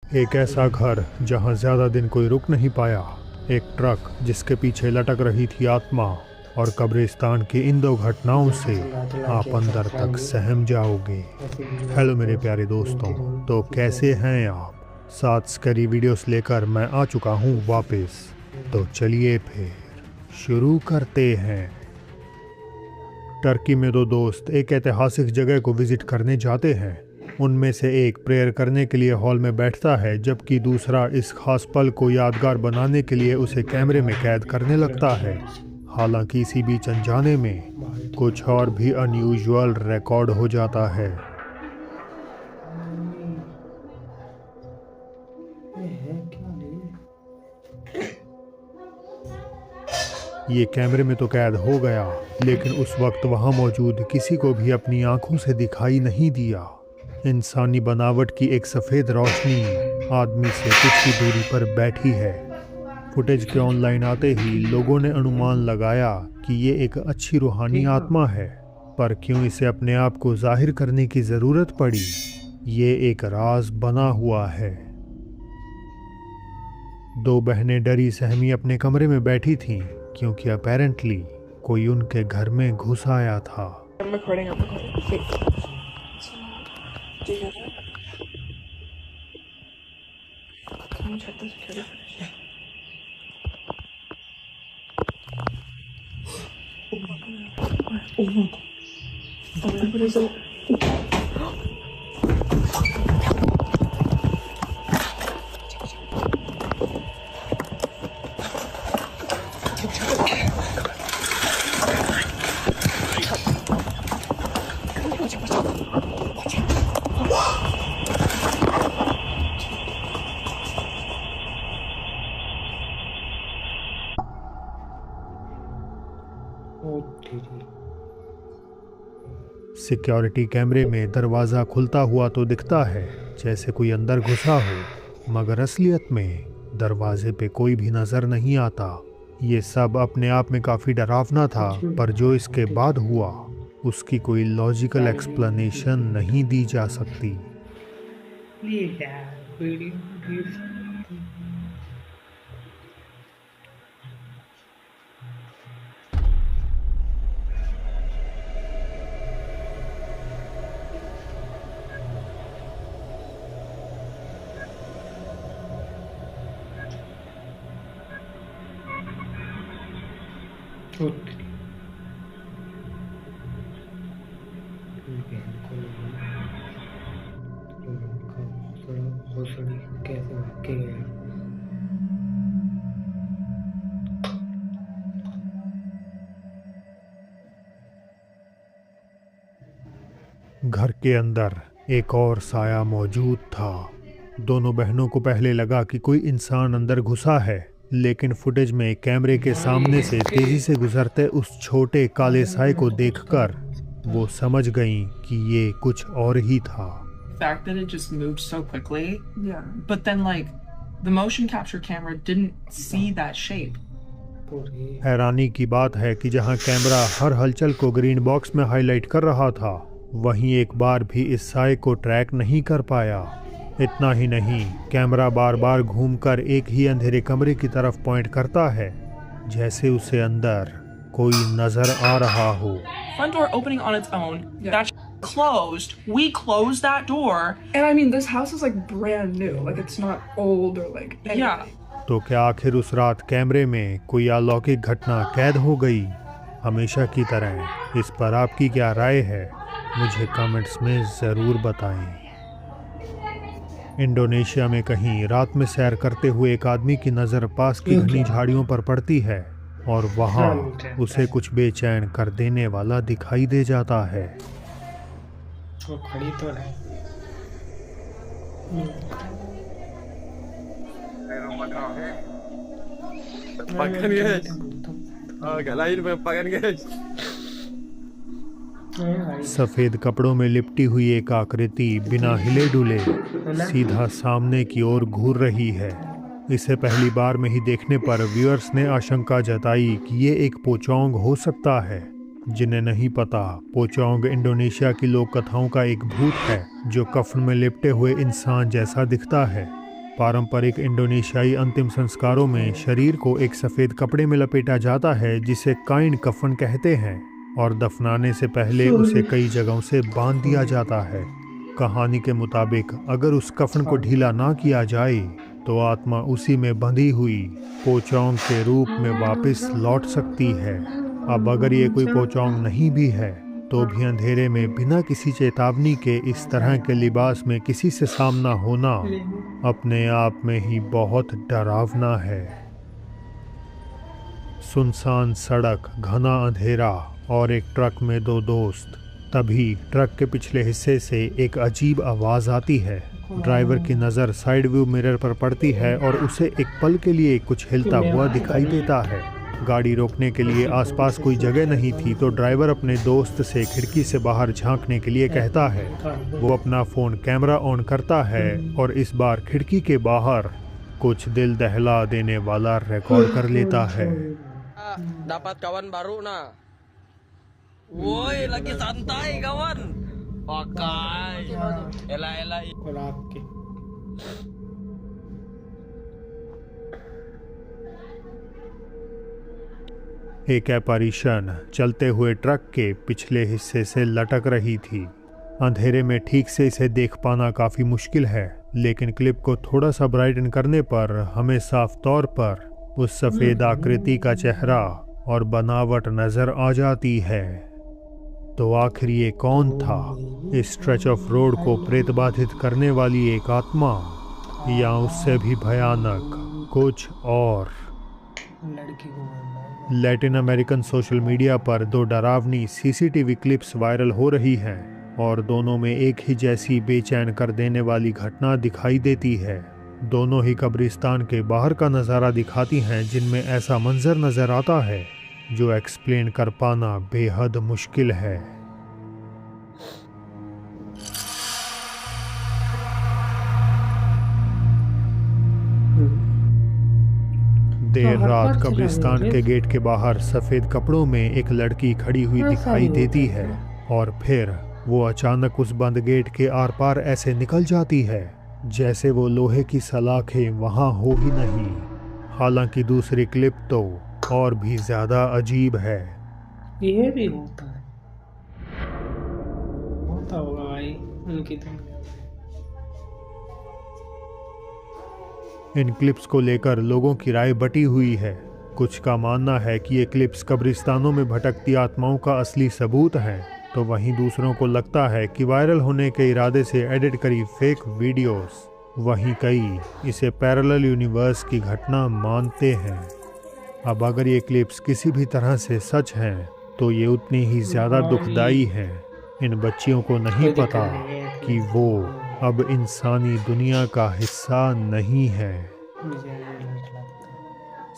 एक ऐसा घर जहां ज्यादा दिन कोई रुक नहीं पाया, एक ट्रक जिसके पीछे लटक रही थी आत्मा, और कब्रिस्तान की इन दो घटनाओं से आप अंदर तक सहम जाओगे। हेलो मेरे प्यारे दोस्तों, तो कैसे हैं आप? 7 स्कैरी वीडियोस लेकर मैं आ चुका हूं वापस। तो चलिए फिर शुरू करते हैं। टर्की में दो दोस्त एक ऐतिहासिक जगह को विजिट करने जाते हैं। उनमें से एक प्रेयर करने के लिए हॉल में बैठता है, जबकि दूसरा इस खास पल को यादगार बनाने के लिए उसे कैमरे में कैद करने लगता है। हालांकि इसी बीच अनजाने में कुछ और भी अनयूजुअल रिकॉर्ड हो जाता है। ये कैमरे में तो कैद हो गया, लेकिन उस वक्त वहां मौजूद किसी को भी अपनी आंखों से दिखाई नहीं दिया। इंसानी बनावट की एक सफ़ेद रोशनी आदमी से कुछ ही दूरी पर बैठी है। फुटेज के ऑनलाइन आते ही लोगों ने अनुमान लगाया कि ये एक अच्छी रूहानी आत्मा है, पर क्यों इसे अपने आप को जाहिर करने की ज़रूरत पड़ी, ये एक राज बना हुआ है। दो बहनें डरी सहमी अपने कमरे में बैठी थीं, क्योंकि अपेरेंटली कोई उनके घर में घुस आया था। सिक्योरिटी कैमरे में दरवाज़ा खुलता हुआ तो दिखता है जैसे कोई अंदर घुसा हो, मगर असलियत में दरवाजे पे कोई भी नज़र नहीं आता। ये सब अपने आप में काफ़ी डरावना था, पर जो इसके बाद हुआ उसकी कोई लॉजिकल एक्सप्लेनेशन नहीं दी जा सकती। घर के अंदर एक और साया मौजूद था। दोनों बहनों को पहले लगा कि कोई इंसान अंदर घुसा है, लेकिन फुटेज में कैमरे के सामने से तेजी से गुजरते उस छोटे काले साए को देखकर वो समझ गईं कि ये कुछ और ही था। Fact that it just moved so quickly. Yeah. But then like the motion capture camera didn't see that shape. हैरानी की बात है कि जहां कैमरा हर हलचल को ग्रीन बॉक्स में हाईलाइट कर रहा था, वहीं एक बार भी इस साए को ट्रैक नहीं कर पाया। इतना ही नहीं, कैमरा बार बार घूमकर एक ही अंधेरे कमरे की तरफ पॉइंट करता है, जैसे उसे अंदर कोई नजर आ रहा हो। Front door opening on its own. Yeah. That's closed. We closed that door. And I mean, this house is like brand new. Like it's not old or like anything. Yeah. तो क्या आखिर उस रात कैमरे में कोई अलौकिक घटना कैद हो गई? हमेशा की तरह इस पर आपकी क्या राय है, मुझे कमेंट्स में ज़रूर बताएं। इंडोनेशिया में कहीं रात में सैर करते हुए एक आदमी की नज़र पास की घनी झाड़ियों पर पड़ती है, और वहाँ उसे कुछ बेचैन कर देने वाला दिखाई दे जाता है। खड़ी तो है। Pakan guys. Agak lain pakan guys. सफ़ेद कपड़ों में लिपटी हुई एक आकृति बिना हिले डुले सीधा सामने की ओर घूर रही है। इसे पहली बार में ही देखने पर व्यूअर्स ने आशंका जताई कि ये एक पोचोंग हो सकता है। जिन्हें नहीं पता, पोचोंग इंडोनेशिया की लोक कथाओं का एक भूत है जो कफन में लिपटे हुए इंसान जैसा दिखता है। पारंपरिक इंडोनेशियाई अंतिम संस्कारों में शरीर को एक सफ़ेद कपड़े में लपेटा जाता है जिसे काइन कफन कहते हैं और दफनाने से पहले उसे कई जगहों से बांध दिया जाता है। कहानी के मुताबिक अगर उस कफन को ढीला ना किया जाए तो आत्मा उसी में बंधी हुई पोचोंग के रूप में वापस लौट सकती है। अब अगर ये कोई पोचोंग नहीं भी है तो भी अंधेरे में बिना किसी चेतावनी के इस तरह के लिबास में किसी से सामना होना अपने आप में ही बहुत डरावना है। सुनसान सड़क, घना अंधेरा और एक ट्रक में दो दोस्त। तभी ट्रक के पिछले हिस्से से एक अजीब आवाज़ आती है। ड्राइवर की नज़र साइड व्यू मिरर पर पड़ती है और उसे एक पल के लिए कुछ हिलता हुआ दिखाई देता है। गाड़ी रोकने के लिए आसपास कोई जगह नहीं थी तो ड्राइवर अपने दोस्त से खिड़की से बाहर झांकने के लिए कहता है। वो अपना फ़ोन कैमरा ऑन करता है और इस बार खिड़की के बाहर कुछ दिल दहला देने वाला रिकॉर्ड कर लेता है। Dapat kawan baru nah. Woi, lagi santai kawan. Pakai. Elah. एक एपarition चलते हुए ट्रक के पिछले हिस्से से लटक रही थी। अंधेरे में ठीक से इसे देख पाना काफ़ी मुश्किल है, लेकिन क्लिप को थोड़ा सा ब्राइटन करने पर हमें साफ तौर पर उस सफ़ेद आकृति का चेहरा और बनावट नज़र आ जाती है। तो आखिर ये कौन था? इस स्ट्रेच ऑफ रोड को प्रेत बाधित करने वाली एक आत्मा या उससे भी भयानक कुछ और? लैटिन अमेरिकन सोशल मीडिया पर दो डरावनी सीसीटीवी क्लिप्स वायरल हो रही हैं और दोनों में एक ही जैसी बेचैन कर देने वाली घटना दिखाई देती है। दोनों ही कब्रिस्तान के बाहर का नज़ारा दिखाती हैं जिनमें ऐसा मंजर नज़र आता है जो एक्सप्लेन कर पाना बेहद मुश्किल है। देर रात कब्रिस्तान के गेट के बाहर सफ़ेद कपड़ों में एक लड़की खड़ी हुई दिखाई देती है और फिर वो अचानक उस बंद गेट के आर पार ऐसे निकल जाती है जैसे वो लोहे की सलाखें वहाँ हो ही नहीं। हालांकि दूसरी क्लिप तो और भी ज़्यादा अजीब है। ये भी होता होगा भाई उनकी तो। इन क्लिप्स को लेकर लोगों की राय बटी हुई है। कुछ का मानना है कि ये क्लिप्स कब्रिस्तानों में भटकती आत्माओं का असली सबूत हैं, तो वहीं दूसरों को लगता है कि वायरल होने के इरादे से एडिट करी फेक वीडियोस। वहीं कई इसे पैरेलल यूनिवर्स की घटना मानते हैं। अब अगर ये क्लिप्स किसी भी तरह से सच हैं तो ये उतनी ही ज़्यादा दुखदाई हैं। इन बच्चियों को नहीं पता कि वो अब इंसानी दुनिया का हिस्सा नहीं है।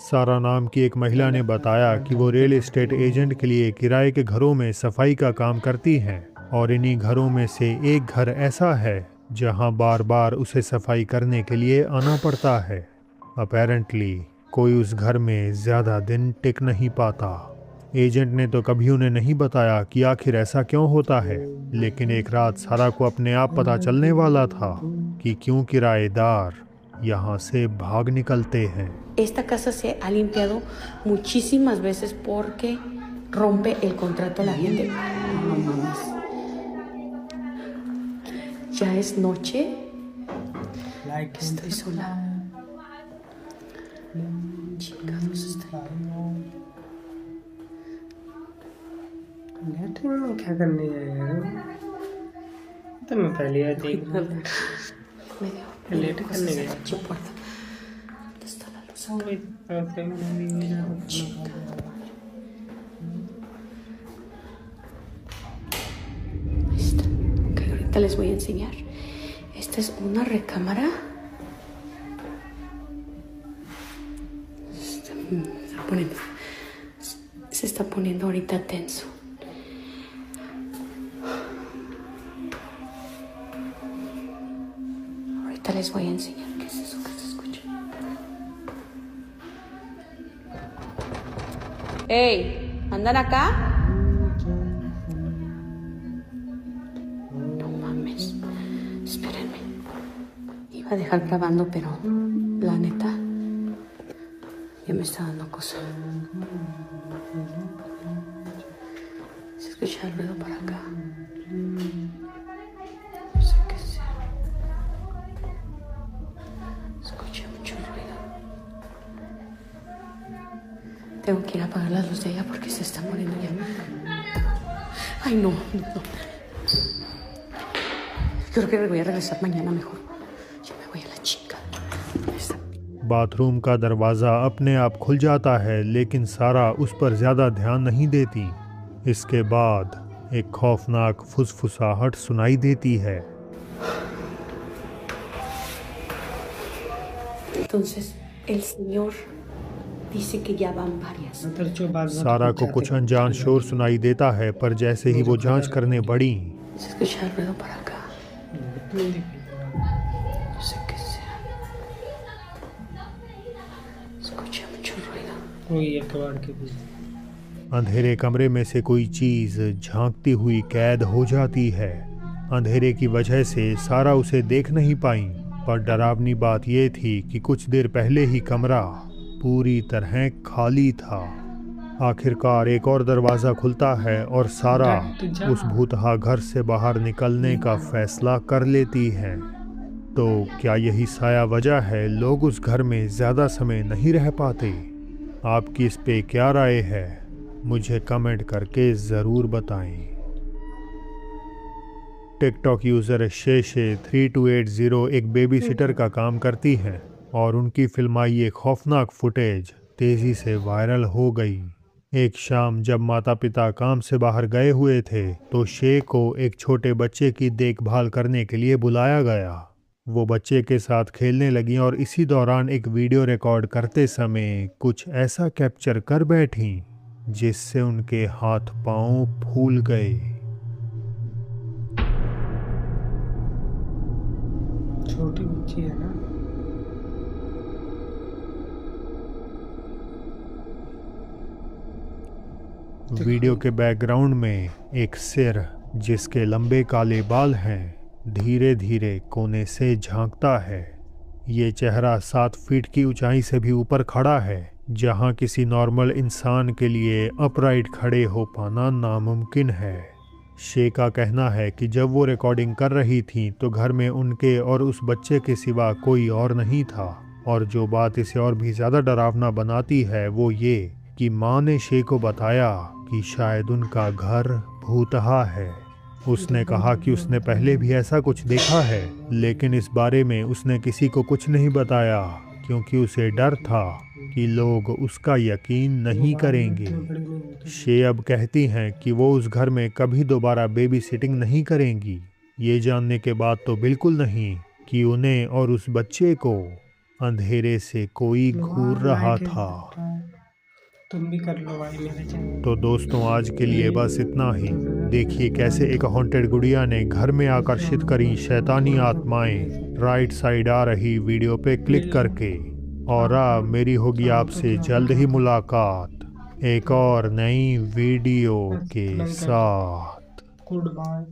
सारा नाम की एक महिला ने बताया कि वो रियल एस्टेट एजेंट के लिए किराए के घरों में सफाई का काम करती हैं और इन्हीं घरों में से एक घर ऐसा है जहां बार बार उसे सफाई करने के लिए आना पड़ता है। अपेरेंटली कोई उस घर में ज़्यादा दिन टिक नहीं पाता। एजेंट ने तो कभी उन्हें नहीं बताया कि आखिर ऐसा क्यों होता है, लेकिन एक रात सारा को अपने आप पता चलने वाला था कि क्यों किराएदार यहाँ से भाग निकलते हैं। Esta casa se ha limpiado muchísimas veces porque rompe el contrato a la gente. No mames. Ya es noche. Estoy sola. Chingados estoy. क्या करने जाएगा? तो मैं पहले ही देख लेट करने गया। Ok, ahorita les voy a enseñar. Esta es una recámara. Se está poniendo ahorita tenso. Ahorita les voy a enseñar qué es eso que se escucha. ¡Ey! ¿Andan acá? No mames. Espérenme. Iba a dejar dejar grabando, pero la neta ya me está dando cosa. Se escucha el ruido por acá. No sé qué sea. Escuché mucho ruido. Tengo que ir a apagar la luz de ella porque se está muriendo ya. Ay, no. Creo que voy a regresar mañana mejor. Ya me voy a la chica. Bathroom का दरवाज़ा अपने आप खुल जाता है, लेकिन सारा उस पर ज़्यादा ध्यान नहीं देती। इसके बाद एक खौफनाक फुसफुसाहट सुनाई देती है। Entonces, el señor dice que ya van varias. मतलब जो बात सारा को कुछ अनजान शोर सुनाई देता है, पर जैसे ही वो जांच करने बढ़ी, Se escucha el ruido por acá. No sé qué sea. Escucha mucho ruido. कोई एक कबाड़ के पीछे अंधेरे कमरे में से कोई चीज़ झांकती हुई कैद हो जाती है। अंधेरे की वजह से सारा उसे देख नहीं पाई, पर डरावनी बात यह थी कि कुछ देर पहले ही कमरा पूरी तरह खाली था। आखिरकार एक और दरवाज़ा खुलता है और सारा उस भूतहा घर से बाहर निकलने का फैसला कर लेती है। तो क्या यही साया वजह है लोग उस घर में ज़्यादा समय नहीं रह पाते? आपकी इस पे क्या राय है? मुझे कमेंट करके ज़रूर बताएं। टिकटॉक यूज़र शेशे 3280 एक बेबी सिटर का काम करती हैं और उनकी फिल्माई ये खौफनाक फुटेज तेज़ी से वायरल हो गई। एक शाम जब माता पिता काम से बाहर गए हुए थे तो शे को एक छोटे बच्चे की देखभाल करने के लिए बुलाया गया। वो बच्चे के साथ खेलने लगी और इसी दौरान एक वीडियो रिकॉर्ड करते समय कुछ ऐसा कैप्चर कर बैठी जिससे उनके हाथ पांव फूल गए। छोटी बच्ची है ना। वीडियो के बैकग्राउंड में एक सिर जिसके लंबे काले बाल हैं धीरे धीरे कोने से झांकता है। ये चेहरा 7 फीट की ऊंचाई से भी ऊपर खड़ा है, जहां किसी नॉर्मल इंसान के लिए अपराइट खड़े हो पाना नामुमकिन है। शे का कहना है कि जब वो रिकॉर्डिंग कर रही थी तो घर में उनके और उस बच्चे के सिवा कोई और नहीं था, और जो बात इसे और भी ज़्यादा डरावना बनाती है वो ये कि माँ ने शे को बताया कि शायद उनका घर भूतहा है। उसने कहा कि उसने पहले भी ऐसा कुछ देखा है, लेकिन इस बारे में उसने किसी को कुछ नहीं बताया क्योंकि उसे डर था कि लोग उसका यकीन नहीं करेंगे। शे अब कहती हैं कि वो उस घर में कभी दोबारा बेबी सिटिंग नहीं करेंगी, ये जानने के बाद तो बिल्कुल नहीं कि उन्हें और उस बच्चे को अंधेरे से कोई घूर रहा था। तुम भी कर लो भाई मेरे चैनल। तो दोस्तों आज के लिए बस इतना ही। देखिए कैसे एक हॉन्टेड गुड़िया ने घर में आकर्षित करी शैतानी आत्माएं राइट साइड आ रही वीडियो पे क्लिक करके। और अब मेरी होगी आपसे जल्द ही मुलाकात एक और नई वीडियो के साथ। Good bye.